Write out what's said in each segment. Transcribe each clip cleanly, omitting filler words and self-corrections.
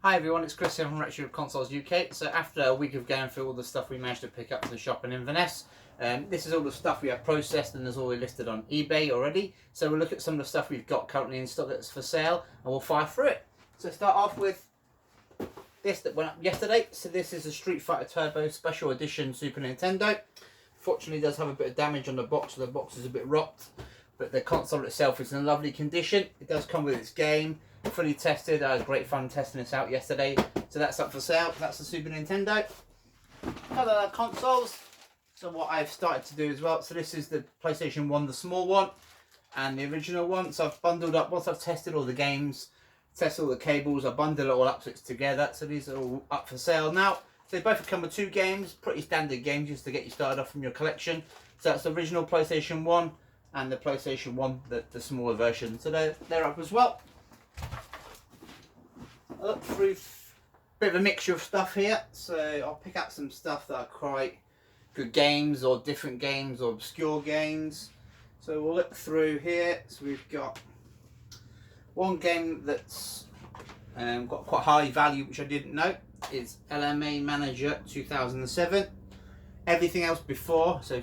Hi everyone, it's Chris here from Retro Consoles UK. So after a week of going through all the stuff we managed to pick up from the shop in Inverness, this is all the stuff we have processed and is all listed on eBay already. So we'll look at some of the stuff we've got currently in stock that's for sale and we'll fire through it. So start off with this that went up yesterday. So this is a Street Fighter Turbo Special Edition Super Nintendo. Fortunately it does have a bit of damage on the box, so the box is a bit rocked. But the console itself is in lovely condition. It does come with its game, fully tested. I had great fun testing this out yesterday. So that's up for sale. That's the Super Nintendo. Other consoles. So what I've started to do as well. So this is the PlayStation 1, the small one, and the original one. So I've bundled up, once I've tested all the games, tested all the cables, I bundle it all up so it's together. So these are all up for sale now. So they both come with two games, pretty standard games just to get you started off from your collection. So that's the original PlayStation 1. And the PlayStation 1, the smaller version. So they're up as well. I look through a bit of a mixture of stuff here. So I'll pick out some stuff that are quite good games or different games or obscure games. So we'll look through here. So we've got one game that's got quite high value, which I didn't know. Is LMA Manager 2007. Everything else before, so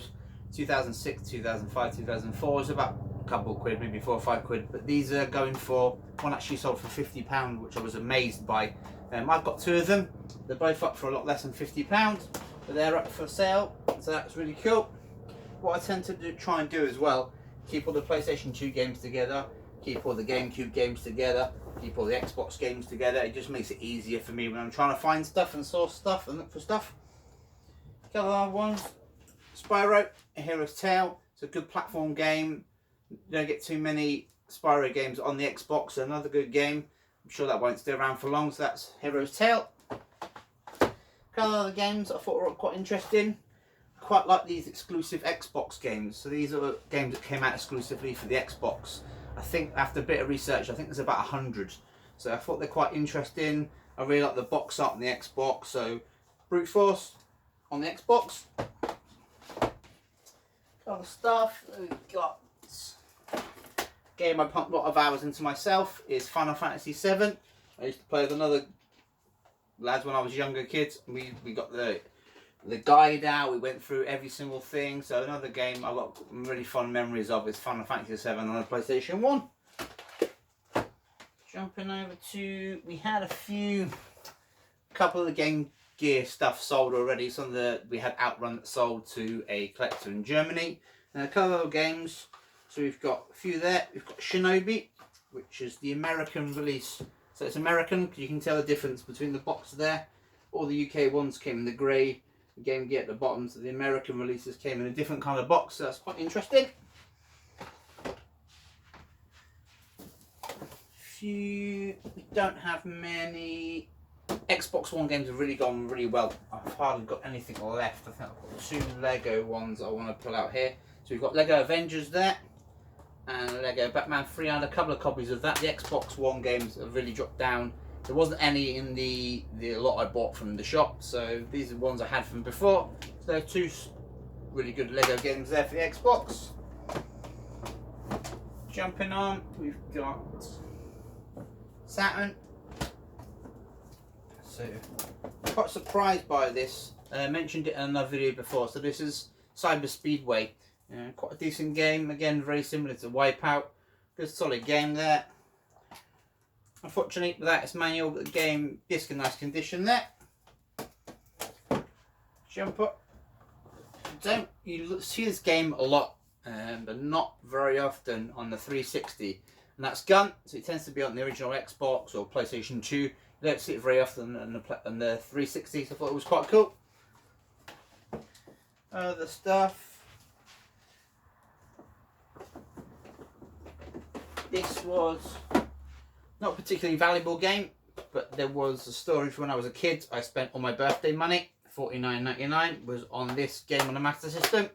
2006, 2005, 2004 is about a couple of quid, maybe 4 or 5 quid, but these are going for, one actually sold for £50, which I was amazed by. I've got two of them. They're both up for a lot less than £50, but they're up for sale, so that's really cool. What I tend to try and do as well, keep all the PlayStation 2 games together, keep all the GameCube games together, keep all the Xbox games together. It just makes it easier for me when I'm trying to find stuff and source stuff and look for stuff. A couple of other ones. Spyro, A Hero's Tale. It's a good platform game. You don't get too many Spyro games on the Xbox. So another good game. I'm sure that won't stay around for long. So that's Hero's Tale. A couple of other games I thought were quite interesting. Quite like these exclusive Xbox games. So these are games that came out exclusively for the Xbox. I think after a bit of research, I think there's about 100. So I thought they're quite interesting. I really like the box art on the Xbox. So Brute Force on the Xbox. Other stuff we've got. Game I pumped a lot of hours into myself is Final Fantasy VII. I used to play with another lads when I was younger kids. We got the guide out. We went through every single thing. So another game I've got really fond memories of is Final Fantasy VII on the PlayStation 1. Jumping over to, we had couple of the Game Gear stuff sold already. Some of the, we had Outrun that sold to a collector in Germany, and a couple of games. So we've got a few there. We've got Shinobi, which is the American release. So it's American because you can tell the difference between the box there. All the UK ones came in the grey, the Game Gear at the bottom. So the American releases came in a different kind of box. So that's quite interesting. We don't have many. Xbox One games have really gone really well. I've hardly got anything left. I think I've got two Lego ones I want to pull out here. So we've got Lego Avengers there and Lego Batman 3. I had a couple of copies of that. The Xbox One games have really dropped down. There wasn't any in the lot I bought from the shop, so these are ones I had from before. So there are two really good Lego games there for the Xbox. Jumping on, we've got Saturn. So, quite surprised by this. I mentioned it in another video before. So this is Cyber Speedway. Quite a decent game. Again, very similar to Wipeout. Good solid game there. Unfortunately, without its manual, the game disc in nice condition there. Jump up. You see this game a lot, but not very often on the 360. And that's Gun. So it tends to be on the original Xbox or PlayStation 2. You don't see it very often on the 360, so I thought it was quite cool. Other stuff. This was not a particularly valuable game, but there was a story from when I was a kid. I spent all my birthday money, $49.99, was on this game on the Master System.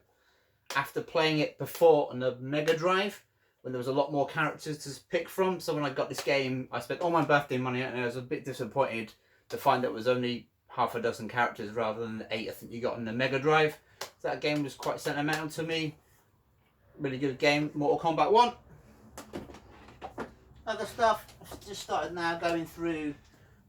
After playing it before on the Mega Drive, when there was a lot more characters to pick from. So when I got this game, I spent all my birthday money and I was a bit disappointed to find that it was only half a dozen characters rather than the 8 I think you got on the Mega Drive. So that game was quite sentimental to me. Really good game. Mortal Kombat 1. Other stuff, I've just started now going through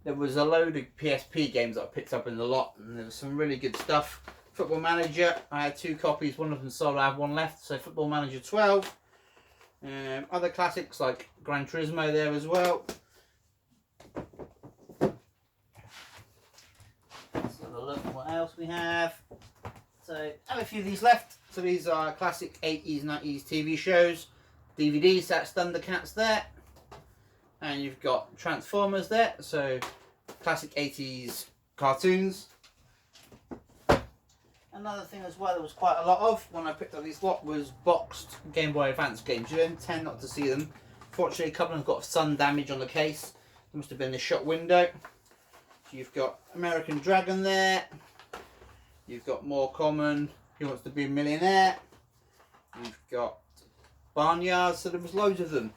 there was a load of PSP games that I picked up in the lot, and there was some really good stuff. Football Manager, I had 2 copies, one of them sold, I have 1 left, so Football Manager 12. Other classics like Gran Turismo there as well. Let's have a look at what else we have. So I have a few of these left. So these are classic 80s, 90s TV shows. DVDs, that's Thundercats there. And you've got Transformers there, so classic 80s cartoons. Another thing as well, there was quite a lot of when I picked up this lot was boxed Game Boy Advance games. You don't tend not to see them. Fortunately, a couple of them got sun damage on the case. There must have been the shop window. So you've got American Dragon there. You've got More Common, Who Wants to Be a Millionaire. You've got Barnyard, so there was loads of them,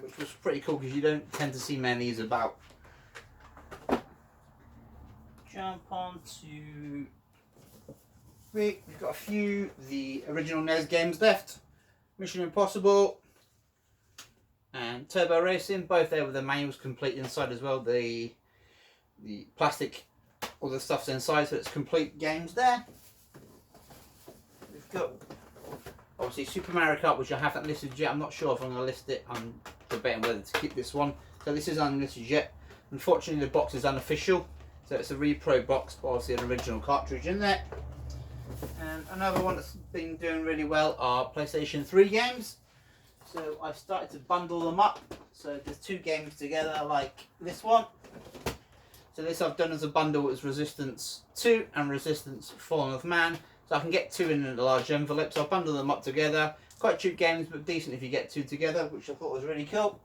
which was pretty cool because you don't tend to see many of these about. Jump on to... We've got a few the original NES games left. Mission Impossible and Turbo Racing, both there with the manuals complete inside as well. The plastic, all the stuff's inside, so it's complete games there. We've got obviously Super Mario Kart, which I haven't listed yet. I'm not sure if I'm going to list it. I'm debating whether to keep this one. So this is unlisted yet. Unfortunately, the box is unofficial, so it's a repro box, but obviously an original cartridge in there. And another one that's been doing really well are PlayStation 3 games. So I've started to bundle them up. So there's 2 games together like this one. So this I've done as a bundle as Resistance 2 and Resistance Fallen of Man. So I can get 2 in a large envelope. So I'll bundle them up together. Quite cheap games, but decent if you get 2 together, which I thought was really cool.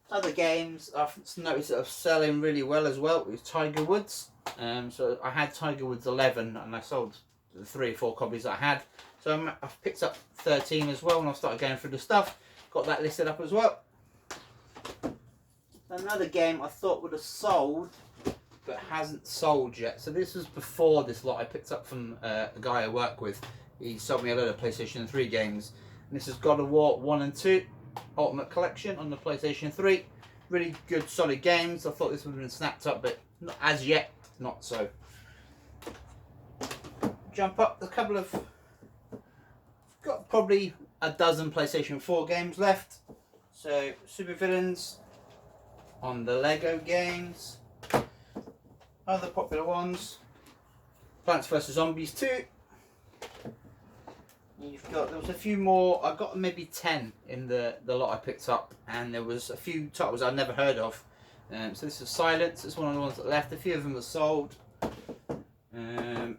Other games I've noticed that are selling really well as well is Tiger Woods. So I had Tiger Woods 11 and I sold the 3 or 4 copies that I had. So I've picked up 13 as well, and I've started going through the stuff. Got that listed up as well. Another game I thought would have sold, but hasn't sold yet. So this was before this lot I picked up from a guy I work with. He sold me a load of PlayStation 3 games. And this is God of War 1 and 2 Ultimate Collection on the PlayStation 3. Really good, solid games. I thought this would have been snapped up, but not as yet, not so. Jump up a couple of... got probably a dozen PlayStation 4 games left. So Super Villains on the Lego games. Other popular ones: Plants vs Zombies 2. You've got, there was a few more. I got maybe 10 in the lot I picked up, and there was a few titles I'd never heard of. So this is Silence. It's one of the ones that left. A few of them are sold.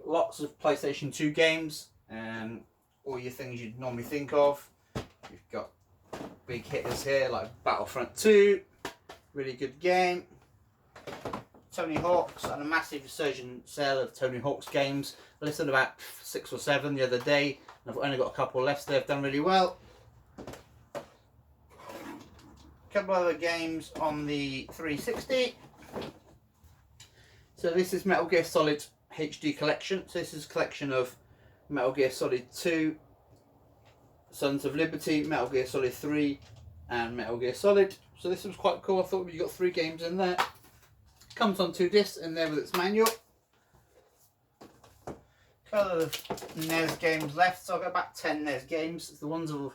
Lots of PlayStation 2 games. All your things you'd normally think of. You've got big hitters here like Battlefront 2. Really good game. Tony Hawk's, and a massive resurgent sale of Tony Hawk's games. I listed about 6 or 7 the other day, and I've only got a couple left. They've done really well. A couple other games on the 360. So this is Metal Gear Solid HD Collection. So this is a collection of Metal Gear Solid 2, Sons of Liberty, Metal Gear Solid 3, and Metal Gear Solid. So this was quite cool. I thought we got 3 games in there. Comes on 2 discs in there with its manual. Couple of NES games left, so I've got about 10 NES games. The ones of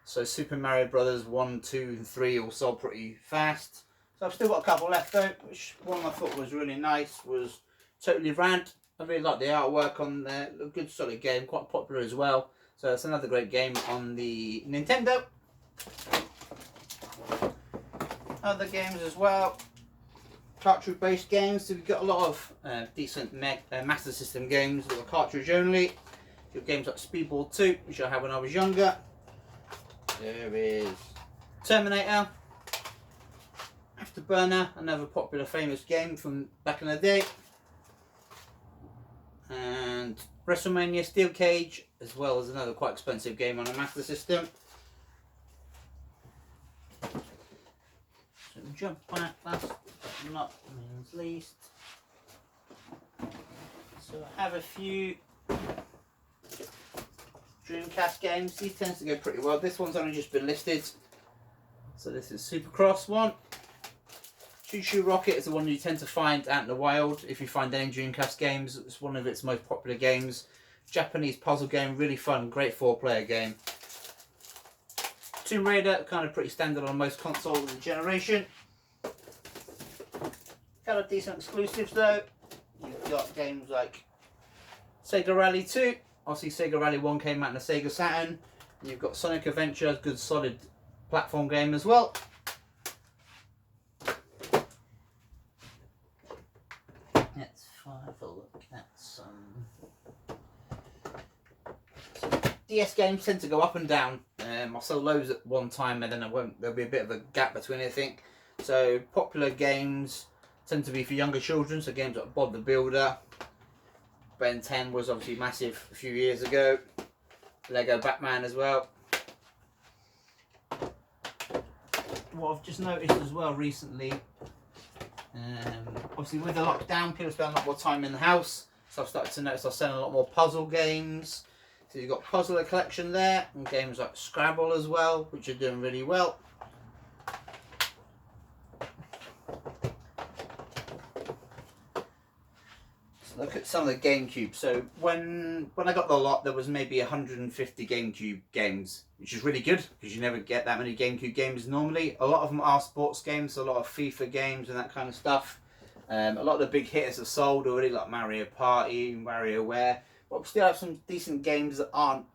Super Mario Brothers 1, 2, and 3 all sold pretty fast. So I've still got a couple left though. Which one I thought was really nice was Totally Rad. I really like the artwork on there. A good solid game, quite popular as well. So it's another great game on the Nintendo. Other games as well. Cartridge based games, so we've got a lot of decent Master System games that are cartridge only. You've got games like Speedball 2, which I had when I was younger. There is Terminator, Afterburner, another popular famous game from back in the day. And WrestleMania Steel Cage, as well as another quite expensive game on a Master System. So jump back, last but not means least. So I have a few Dreamcast games. These tend to go pretty well. This one's only just been listed. So this is Supercross 1. Choo Choo Rocket is the one you tend to find out in the wild if you find any Dreamcast games. It's one of its most popular games. Japanese puzzle game, really fun, great 4-player game. Tomb Raider, kind of pretty standard on most consoles of the generation. Got a decent exclusives though. You've got games like Sega Rally 2. Obviously Sega Rally 1 came out in the Sega Saturn. You've got Sonic Adventure, good solid platform game as well. Let's have a look at some DS games tend to go up and down. I'll sell loads at one time and then there'll be a bit of a gap between anything. So popular games tend to be for younger children, so games like Bob the Builder. Ben 10 was obviously massive a few years ago. Lego Batman as well. What I've just noticed as well recently, obviously with the lockdown, people spend a lot more time in the house, so I've started to notice I'm selling a lot more puzzle games. So you've got Puzzler Collection there, and games like Scrabble as well, which are doing really well. So look at some of the GameCube. So when I got the lot, there was maybe 150 GameCube games, which is really good because you never get that many GameCube games normally. A lot of them are sports games, a lot of FIFA games and that kind of stuff. A lot of the big hitters are sold already, like Mario Party, WarioWare. But we still have some decent games that aren't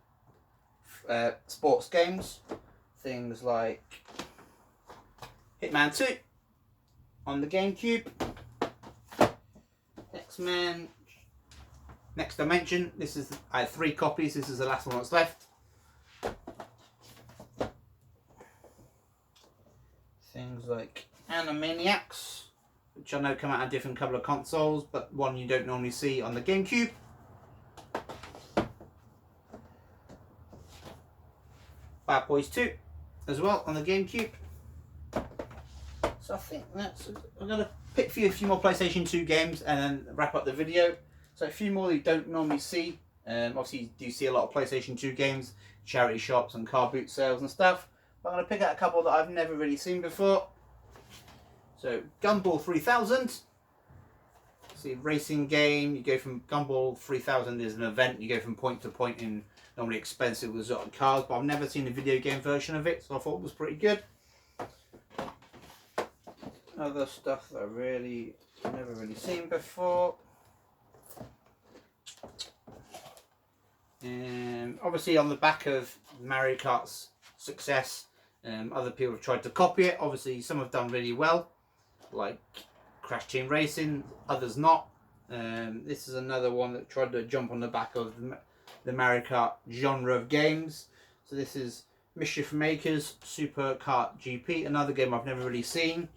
sports games. Things like Hitman 2 on the GameCube. X-Men, Next Dimension. I have 3 copies. This is the last one that's left. Things like Animaniacs, which I know come out on a different couple of consoles, but one you don't normally see on the GameCube. Bad Boys 2 as well on the GameCube. So I think I'm going to pick for you a few more PlayStation 2 games and then wrap up the video. So a few more that you don't normally see. Obviously you do see a lot of PlayStation 2 games, charity shops and car boot sales and stuff. But I'm going to pick out a couple that I've never really seen before. So Gumball 3000. See, racing game. You go from Gumball 3000 is an event. You go from point to point in normally expensive exotic cars, but I've never seen a video game version of it, so I thought it was pretty good. Other stuff that I've never really seen before. Obviously on the back of Mario Kart's success, other people have tried to copy it. Obviously some have done really well, like Crash Team Racing, others not. This is another one that tried to jump on the back of the Mario Kart genre of games. So this is Mischief Makers Super Kart GP, another game I've never really seen.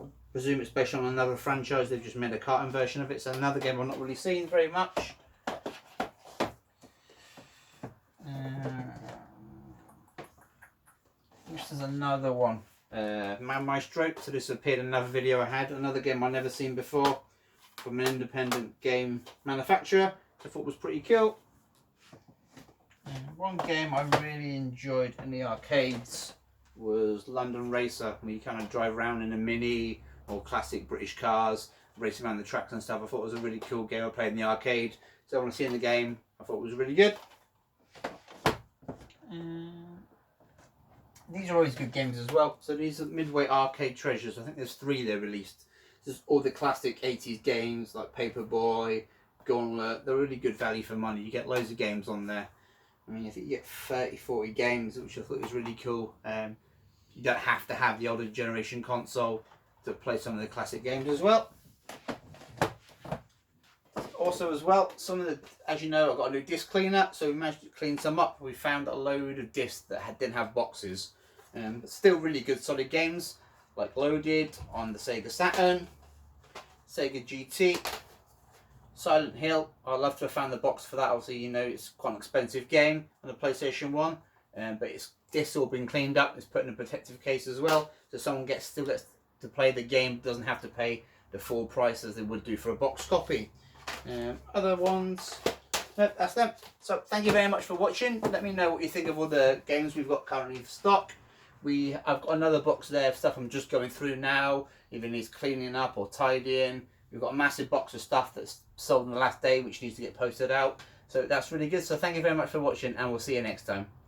I presume it's based on another franchise, they've just made a karting version of it, so another game I've not really seen very much. This is another one, Man Maestro. So this appeared in another video I had, another game I've never seen before from an independent game manufacturer, which I thought was pretty cool. One game I really enjoyed in the arcades was London Racer, where you kind of drive around in a Mini or classic British cars, racing around the tracks and stuff. I thought it was a really cool game I played in the arcade, so I want to see in the game. I thought it was really good. These are always good games as well. So these are Midway Arcade Treasures. I think there's 3 they released. There's all the classic 80s games like Paperboy, Gauntlet. They're really good value for money. You get loads of games on there. I mean, I think you get 30-40 games, which I thought was really cool. You don't have to have the older generation console to play some of the classic games as well. Also as well, some of the, as you know, I've got a new disc cleaner, so we managed to clean some up. We found a load of discs that didn't have boxes. But still really good solid games, like Loaded on the Sega Saturn, Sega GT, Silent Hill. I'd love to have found the box for that. Obviously, you know, it's quite an expensive game on the PlayStation 1, but it's discs all been cleaned up. It's put in a protective case as well, so someone still gets to play the game, doesn't have to pay the full price as they would do for a box copy. Other ones, no, that's them. So thank you very much for watching. Let me know what you think of all the games we've got currently in stock. I've got another box there of stuff I'm just going through now. Either needs cleaning up or tidying. We've got a massive box of stuff that's sold in the last day, which needs to get posted out. So that's really good. So thank you very much for watching, and we'll see you next time.